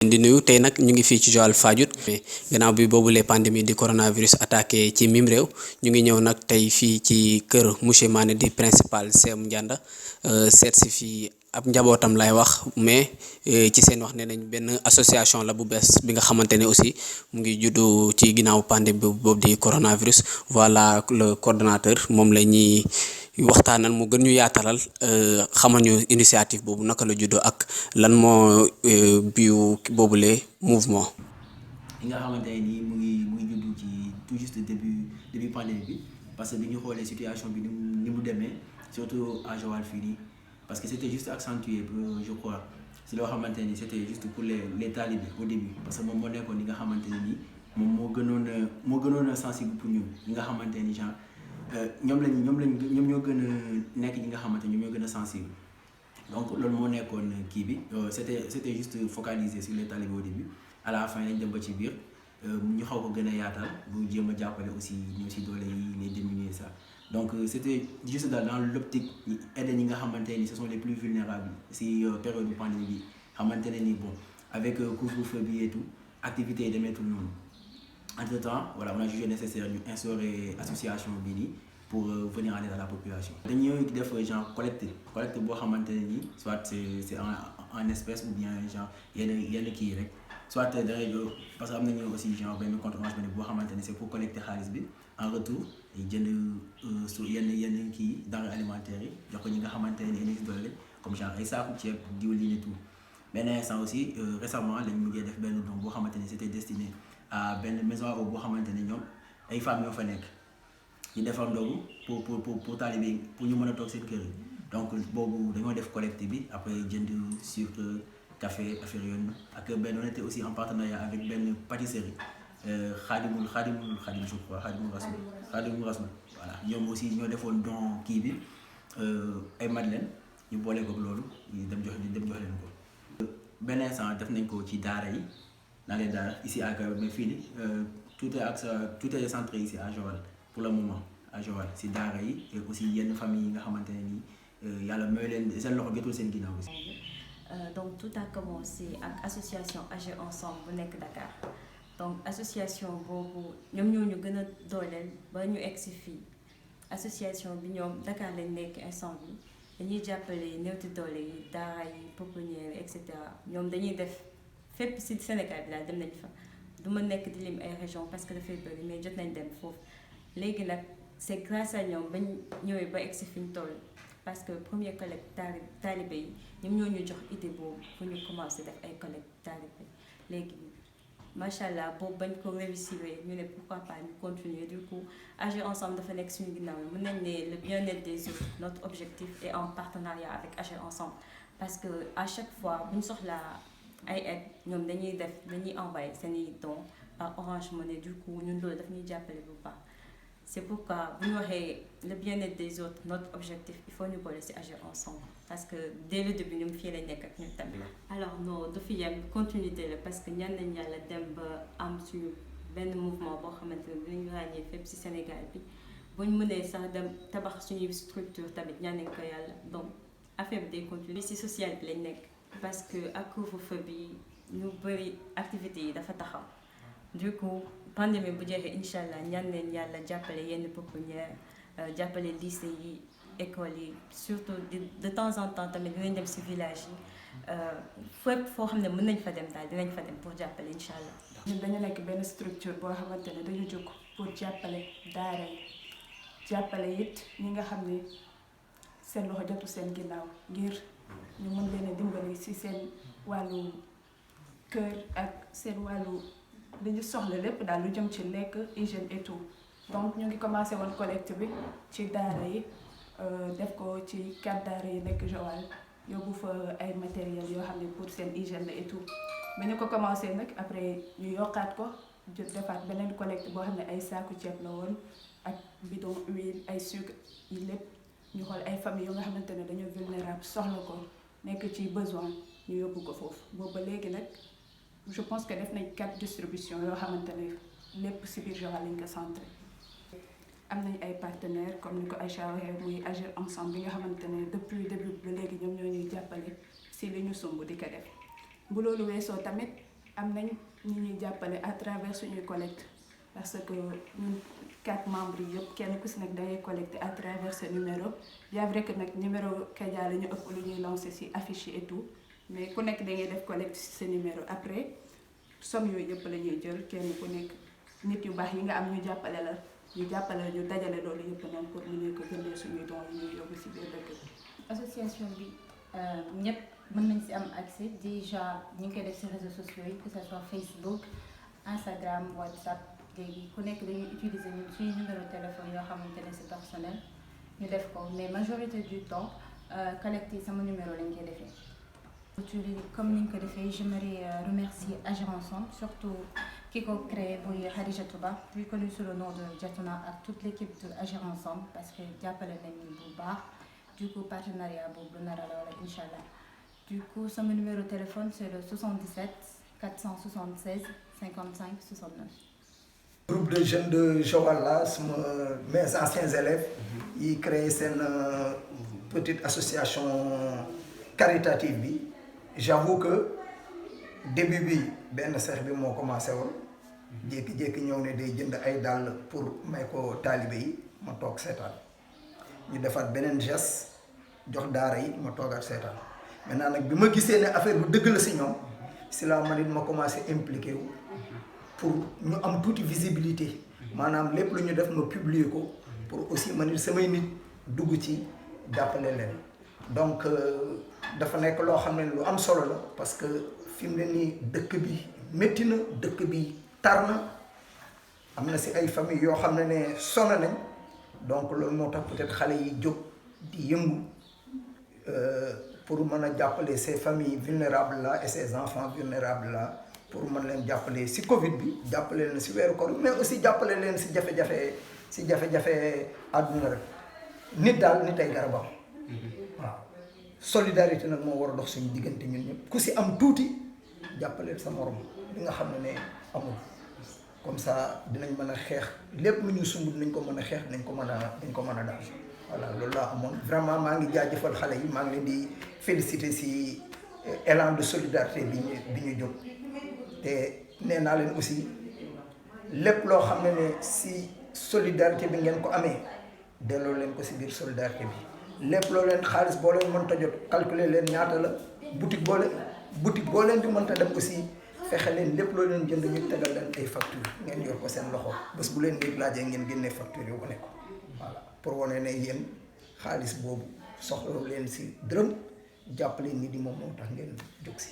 di nuyu tey nag ñu ngi fii ci Joal Fadiouth mais gannaaw bi boobu les pandémie di coronavirus attaqué ci mim réew ñu ngi ñëw nag tey fii ci kër monsieur Mané di principal CM Ndianda seet si fii ab njabootam lay wax mais ci seen wax ne nañ benn association la bu bees bi nga xamante ne aussi mu ngi juddu ci ginnaaw pandémie boobu di coronavirus voilà le coordonnateur moom la ñuy waxtaanal mu gën ñu yaatalal xamal ñu initiative boobu naka la juddoo ak lan moo biu boobule mouvement. li nga xamante ne nii mu ngi juddu ci tout juste début pandémie bi parce que bi ñu xoolee situation bi ni mu demee surtout à Joal fii nii parce que c'était juste accentué je crois si loo xamante ni c'était juste pour les talibés au début parce que moom moo nekkoon li nga xamante ne nii moom moo gënoon a sensible pour ñun ñi nga xamante ni genre ñoom ñoo gën a nekk ñi nga xamante ñoom ñoo gën a sensible donc loolu moo nekkoon kii bi c'était juste focalisé sur les talibés au début à la fin lañ dem ba ci biir ñu xaw ko gën a yaatal bu jéem a jàppale aussi ñoo si doole yi les diminuer ça donc c'était juste dans l'optique aider ñi nga xamante ni ce sont les plus vulnérables si période de pandémie bi xamante ne ni bon avec couvre-feu bi et tout activités yi demeetul noonu entre temps voilà on a jugé nécessaire ñu instaurer association bi nii pour venir en aide à la population. dañuy def genre collecte boo xamante ne nii soit c'est en espèce ou bien genre yenn kii rek soit dangay parce que am nañu aussi genre benn compte Orange Money boo xamante ne c'est pour collecter xaalis bi en retour jënd su yenn kii denrées alimentaires yi jox ko ñi nga xamante ne ni doole comme genre ay saaku ceeb diwlin et tout benn instant aussi récemment lañ mujjee def benn don boo xamante ne c'était destiné à benn maison boo xamante ne ñoom ay femmes ñoo fa nekk. ñu defar ndogu pour talibé pour ñu mën a toog seen kër yi donc boobu dañoo def collecte bi après jënd sucre café affaire yoon ak benn on était aussi en partenariat avec benn pâtisserie Khadimul je crois Khadimul Rasoul voilà ñoom aussi ñoo defoon don kii bi ay madeleine ñu boole ko loolu ñu dem jox leen ko. benn instant def nañ ko ci daara yi dans les daara ici à Kaolack mais fii nii tout est centré ici à Joal. pour le moment à Joal si daara yi et aussi yenn famille yi nga xamante ne nii yàlla mooy leen seen loxo jotul seen ginnaaw aussi. Donc tout a commencé ak association Agir Ensemble bu nekk Dakar donc association boobu ñoom ñoo ñu gën a dooleel ba ñu egsi fii association bi ñoom Dakar lañ nekk instant bi dañuy jàppale néew di doole yi daara yi pouponnière et cetera ñoom dañuy def fépp si Sénégal bi daal dem nañ fa du ma nekk di lim ay région parce que dafay bëri mais jot nañ dem foofu. léegi nag c'est grâce à ñoom bañ ñëwee ba egsi fi ñu toll parce que premier collecte talibé yi ñoom ñoo ñu jox idée boobu pour ñu commencer def ay collecte talibé léegi macha allah boobu bañ ko réussir ñu ne pourquoi pas ñu continuer du coup Agir Ensemble dafa nekk suñu ginnaaw mën nañ ne le bien-être des autres notre objectif est en partenariat avec Agir Ensemble parce que à chaque fois bu ñu soxlaa ay aide ñoom dañuy envoyer seeni dons par Orange Money du coup ñun loolu daf ñuy jàppale bu baax. C'est pourquoi bu ñu waxee le bien-être des autres notre objectif il faut ñu boole ci Agir Ensemble parce que dès le début ñun fii lañ nekk ak ñun tamit. alors non du fi yem continuité la parce que ñaan nañ yàlla dem ba am suñu benn mouvement boo xamante ne dinañu ràññee fépp ci Sénégal bi bu ñu mënee sax dem tabax suñuy structure tamit ñaan nañ ko yàlla donc affaire bi day continuer ci social bi lañ nekk parce que ak couvre-feu bi ñu bëri activités yi dafa taxaw du coup. pandémie bu jeexee incha allah ñaan leen yàlla jàppale yenn pouponnière jàppale lycée yi école yi surtout de temps en temps tamit dinañ dem ci village yi fépp foo xam ne mën nañ fa dem daal dinañ fa dem pour jàppale incha allah. ñun dañu nekk benn structure boo xamante ne dañu jóg pour jàppale daara yi jàppale it ñi nga xam ne seen loxo jotu seen ginnaaw ngir ñu mën leen a dimbali ci seen wàllu kër ak seen wàllu. dañu soxla lépp daal lu jëm ci lekk hygiène et tout donc ñu ngi commencé woon collecte bi ci daara yi def ko ci 4 daara yi nekk Joal yóbbu fa ay matériel yoo xam ne pour seen hygiène la et tout ba ñu ko commencé nag après ñu yokkaat ko defaat beneen collecte boo xam ne ay saaku ceeb la woon ak bidon huile ay sucre yi lépp ñu xool ay famille yu nga xamante ne dañoo vulnérable soxla ko nekk ci besoin ñu yóbbu ko foofu boobu ba léegi nag je pense que def nañ 4 distributions yoo xamante ne lépp ci biir Joal lañ ko centré am nañ ay partenaires comme ni ko Aïcha waxee muy Agir Ensemble bi nga xamante ne depuis le début ba léegi ñoom ñoo ñuy jàppale ci li ñu sumb di ko def bu loolu weesoo tamit am nañ ñu ñuy jàppale à travers suñuy collecte parce que ñun 4 membres yi yëpp kenn ku si nekk dangay collecter à travers ce numéro bien vrai que nag numéro Kadia la ñu ëpp lu ñuy lancer ci affiche et tout mais ku nekk dangay def collecte ci sa numéro après somme yooyu yëpp la ñuy jël kenn ku nekk nit yu baax yi nga am ñu jàppale la ñu dajale loolu yëpp nag pour mu ñu ko jëndee suñuy dons yi ñuy yóbbu ci biir dëkk bi. association bi ñëpp mën nañ ci am accès déjà ñu ngi koy def ci réseaux sociaux yi que ce soit Facebook Instagram WhatsApp léegi ku nekk dañuy utiliser ñun suñu numéro téléphone yoo xamante ne c'est personnel ñu def ko mais majorité du temps collecte yi sama numéro lañ koy defee. Comme ni ñu ko defee j'aimerais remercier Agir Ensemble surtout ki ko créé muy Khadija Touba plus connu sous le nom de Jatuna ak toute l'équipe de Agir Ensemble parce que jàppale nañu bu baax. Du coup partenariat boobu lu nar a la incha allah du coup sama numéro de téléphone c'est le 77 476 55 69. Groupe de jeunes de Joal la suma mes anciens élèves yi créé seen petite association caritative bi j'avoue que début bi benn seex bi moo commencé woon jékki-jékki ñëw ne day jënd ay dàll pour may ko taalibe yi ma toog seetaan ñu defaat beneen geste jox daara yi ma toogaat seetaan maintenant nag bi ma gisee ne affaire bu dëgg la si ñoom si la man it ma commencé impliqué wu pour ñu am tuuti visibilité maanaam lépp lu ñu def ma publier ko pour aussi man it samay nit dugg ci jàppale leen donc dafa nekk loo xam ne lu am solo la parce que fi mu ne nii dëkk bi métti na dëkk bi tar na am na si ay famille yoo xam ne sonn nañ donc loolu moo tax peut-être xale yi jóg di yëngu pour mën a jàppale ces familles vulnérables là et ces enfants vulnérables là pour mën leen jàppale si Covid bi jàppale leen si weeru koor mais aussi jàppale leen si jafe-jafe àdduna rek nit daal nit ay garabam waaw solidarité nag moo war a dox suñu diggante ñun ñëpp ku si am tuuti jàppale sa morom li nga xam ne amul comme ça dinañ mën a xeex lépp lu ñu sumb dinañ ko mën a xeex dinañ ko mën a daal voilà loolu laa amoon vraiment maa ngi jaajëfal xale yi maa ngi leen di féliciter si élan de solidarité bi ñu jóg te nee naa leen aussi lépp loo xam ne si solidarité bi ngeen ko amee delloo leen ko si biir solidarité bi lépp loo leen xaalis boo leen mënta jot calculer leen ñaata la boutique boo leen di mënta dem aussi fexe leen lépp loo leen jënd ñu tegal leen ay facture ngeen yor ko seen loxo bés bu leen nit laajee ngeen génnee facture yi wane ko voilà pour wane ne yéen xaalis boobu soxla leen si dërëm jàppale nit yi moom moo tax ngeen jóg si